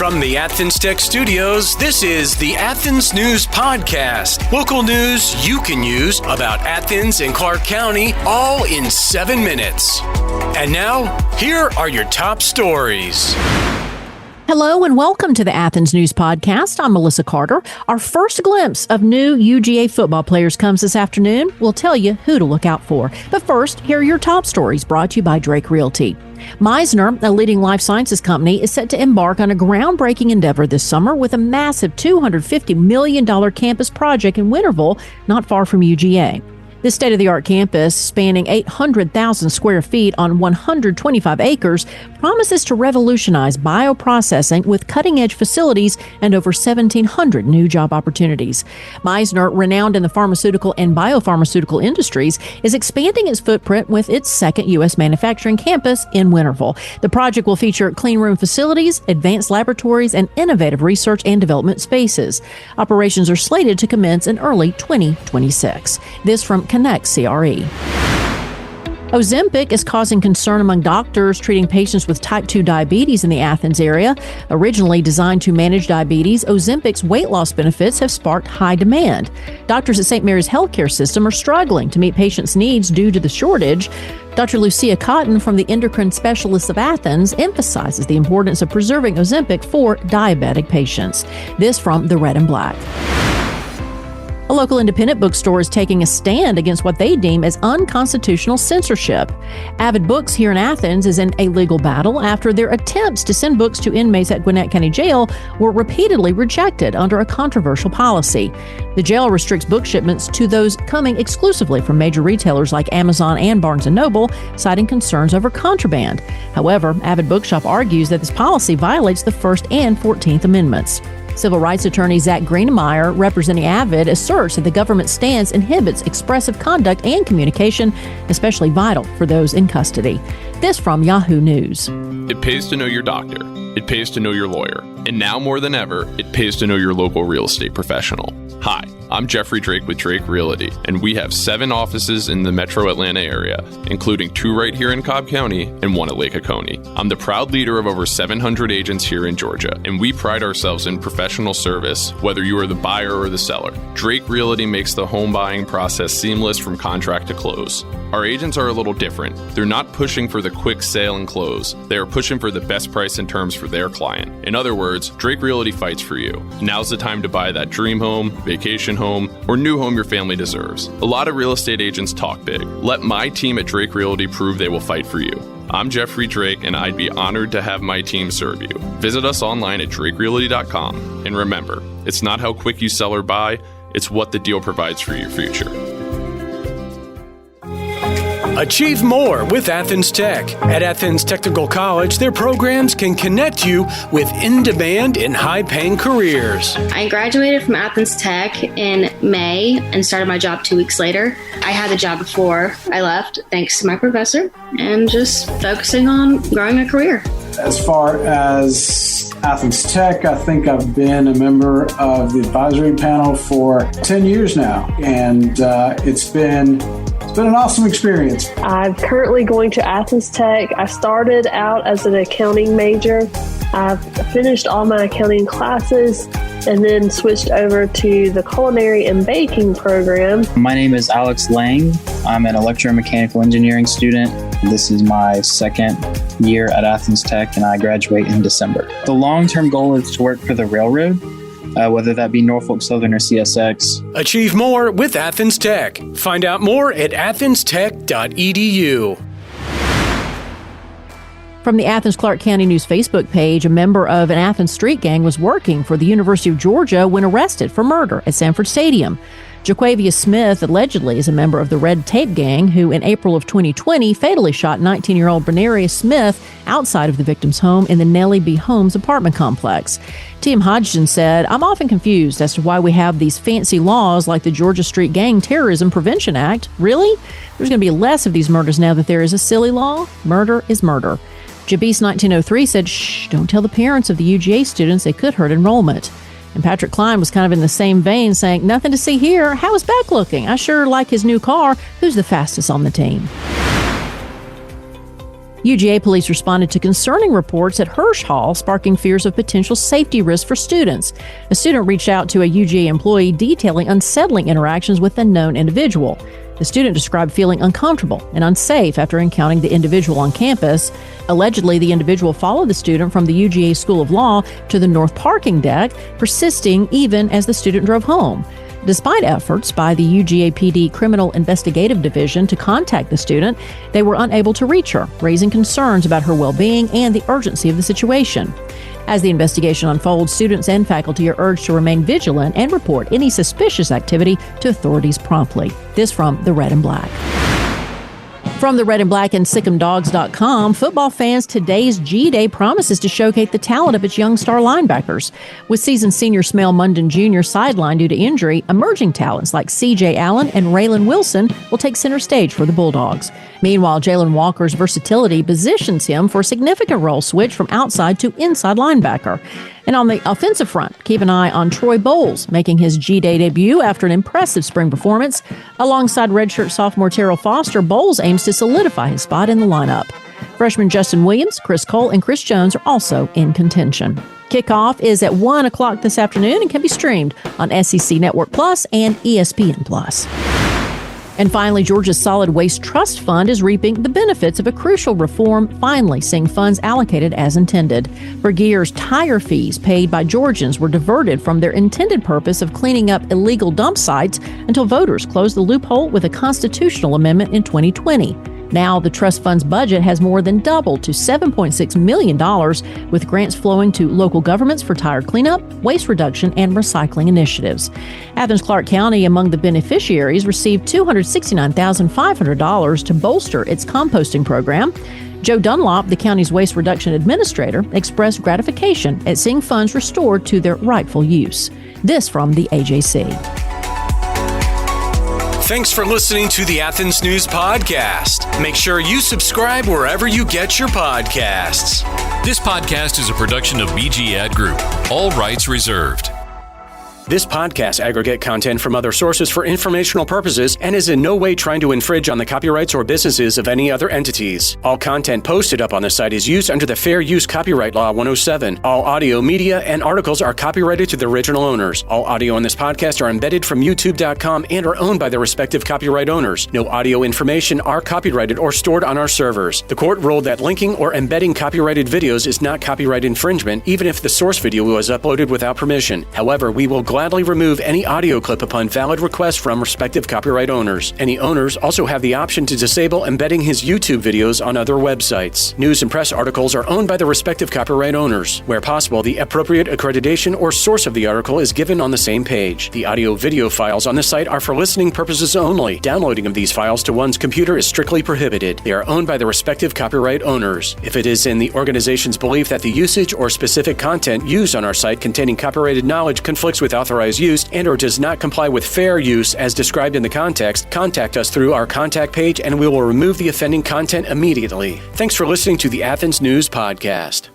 From the Athens Tech Studios, this is the Athens News Podcast. Local news you can use about Athens and Clark County, all in 7 minutes. And now, here are your top stories. Hello and welcome to the Athens News Podcast. I'm Melissa Carter. Our first glimpse of new UGA football players comes this afternoon. We'll tell you who to look out for. But first, here are your top stories brought to you by Drake Realty. Meissner, a leading life sciences company, is set to embark on a groundbreaking endeavor this summer with a massive $250 million campus project in Winterville, not far from UGA. This state-of-the-art campus, spanning 800,000 square feet on 125 acres, promises to revolutionize bioprocessing with cutting-edge facilities and over 1,700 new job opportunities. Meissner, renowned in the pharmaceutical and biopharmaceutical industries, is expanding its footprint with its second U.S. manufacturing campus in Winterville. The project will feature clean room facilities, advanced laboratories, and innovative research and development spaces. Operations are slated to commence in early 2026. This from Connect CRE. Ozempic is causing concern among doctors treating patients with type 2 diabetes in the Athens area. Originally designed to manage diabetes, Ozempic's weight loss benefits have sparked high demand. Doctors at St. Mary's Healthcare System are struggling to meet patients' needs due to the shortage. Dr. Lucia Cotton from the Endocrine Specialists of Athens emphasizes the importance of preserving Ozempic for diabetic patients. This from The Red and Black. A local independent bookstore is taking a stand against what they deem as unconstitutional censorship. Avid Books here in Athens is in a legal battle after their attempts to send books to inmates at Gwinnett County Jail were repeatedly rejected under a controversial policy. The jail restricts book shipments to those coming exclusively from major retailers like Amazon and Barnes & Noble, citing concerns over contraband. However, Avid Bookshop argues that this policy violates the First and 14th Amendments. Civil rights attorney Zach Greenemeier, representing Avid, asserts that the government's stance inhibits expressive conduct and communication, especially vital for those in custody. This from Yahoo News. It pays to know your doctor. It pays to know your lawyer. And now more than ever, it pays to know your local real estate professional. Hi, I'm Jeffrey Drake with Drake Realty, and we have 7 offices in the metro Atlanta area, including 2 right here in Cobb County and 1 at Lake Oconee. I'm the proud leader of over 700 agents here in Georgia, and we pride ourselves in professional service, whether you are the buyer or the seller. Drake Realty makes the home buying process seamless from contract to close. Our agents are a little different. They're not pushing for the quick sale and close. They are pushing for the best price and terms for their client. In other words, Drake Realty fights for you. Now's the time to buy that dream home, vacation home, or new home your family deserves. A lot of real estate agents talk big. Let my team at Drake Realty prove they will fight for you. I'm Jeffrey Drake, and I'd be honored to have my team serve you. Visit us online at drakerealty.com. And remember, it's not how quick you sell or buy, it's what the deal provides for your future. Achieve more with Athens Tech. At Athens Technical College, their programs can connect you with in-demand and high-paying careers. I graduated from Athens Tech in May and started my job 2 weeks later. I had the job before I left, thanks to my professor, and just focusing on growing a career. As far as Athens Tech, I think I've been a member of the advisory panel for 10 years now, and it's been an awesome experience. I'm currently going to Athens Tech. I started out as an accounting major. I've finished all my accounting classes and then switched over to the culinary and baking program. My name is Alex Lang. I'm an electromechanical engineering student. This is my second year at Athens Tech, and I graduate in December. The long-term goal is to work for the railroad, whether that be Norfolk Southern or CSX. Achieve more with Athens Tech. Find out more at athenstech.edu. From the Athens Clark County News Facebook page, a member of an Athens street gang was working for the University of Georgia when arrested for murder at Sanford Stadium. Jaquavia Smith allegedly is a member of the Red Tape Gang who, in April of 2020, fatally shot 19-year-old Bernaria Smith outside of the victim's home in the Nellie B. Holmes apartment complex. Tim Hodgson said, "I'm often confused as to why we have these fancy laws like the Georgia Street Gang Terrorism Prevention Act. Really? There's going to be less of these murders now that there is a silly law? Murder is murder." Jabis 1903 said, "Shh, don't tell the parents of the UGA students, they could hurt enrollment." And Patrick Klein was kind of in the same vein, saying, "Nothing to see here. How is Beck looking? I sure like his new car. Who's the fastest on the team?" UGA police responded to concerning reports at Hirsch Hall, sparking fears of potential safety risks for students. A student reached out to a UGA employee detailing unsettling interactions with a known individual. The student described feeling uncomfortable and unsafe after encountering the individual on campus. Allegedly, the individual followed the student from the UGA School of Law to the north parking deck, persisting even as the student drove home. Despite efforts by the UGA PD Criminal Investigative Division to contact the student, they were unable to reach her, raising concerns about her well-being and the urgency of the situation. As the investigation unfolds, students and faculty are urged to remain vigilant and report any suspicious activity to authorities promptly. This from the Red and Black. From the Red and Black and Sick'emDogs.com, football fans, today's G-Day promises to showcase the talent of its young star linebackers. With seasoned senior Smell Munden Jr. sidelined due to injury, emerging talents like C.J. Allen and Raylan Wilson will take center stage for the Bulldogs. Meanwhile, Jalen Walker's versatility positions him for a significant role switch from outside to inside linebacker. And on the offensive front, keep an eye on Troy Bowles, making his G-Day debut after an impressive spring performance. Alongside redshirt sophomore Terrell Foster, Bowles aims to solidify his spot in the lineup. Freshmen Justin Williams, Chris Cole, and Chris Jones are also in contention. Kickoff is at 1 o'clock this afternoon and can be streamed on SEC Network Plus and ESPN Plus. And finally, Georgia's Solid Waste Trust Fund is reaping the benefits of a crucial reform, finally seeing funds allocated as intended. For years, tire fees paid by Georgians were diverted from their intended purpose of cleaning up illegal dump sites until voters closed the loophole with a constitutional amendment in 2020. Now, the trust fund's budget has more than doubled to $7.6 million, with grants flowing to local governments for tire cleanup, waste reduction, and recycling initiatives. Athens-Clarke County, among the beneficiaries, received $269,500 to bolster its composting program. Joe Dunlop, the county's waste reduction administrator, expressed gratification at seeing funds restored to their rightful use. This from the AJC. Thanks for listening to the Athens News Podcast. Make sure you subscribe wherever you get your podcasts. This podcast is a production of BG Ad Group. All rights reserved. This podcast aggregate content from other sources for informational purposes and is in no way trying to infringe on the copyrights or businesses of any other entities. All content posted up on the site is used under the Fair Use Copyright Law 107. All audio, media, and articles are copyrighted to the original owners. All audio on this podcast are embedded from YouTube.com and are owned by their respective copyright owners. No audio information are copyrighted or stored on our servers. The court ruled that linking or embedding copyrighted videos is not copyright infringement, even if the source video was uploaded without permission. However, we will gladly remove any audio clip upon valid request from respective copyright owners. Any owners also have the option to disable embedding his YouTube videos on other websites. News and press articles are owned by the respective copyright owners. Where possible, the appropriate accreditation or source of the article is given on the same page. The audio-video files on the site are for listening purposes only. Downloading of these files to one's computer is strictly prohibited. They are owned by the respective copyright owners. If it is in the organization's belief that the usage or specific content used on our site containing copyrighted knowledge conflicts with authorized use and or does not comply with fair use as described in the context, contact us through our contact page and we will remove the offending content immediately. Thanks for listening to the Athens News Podcast.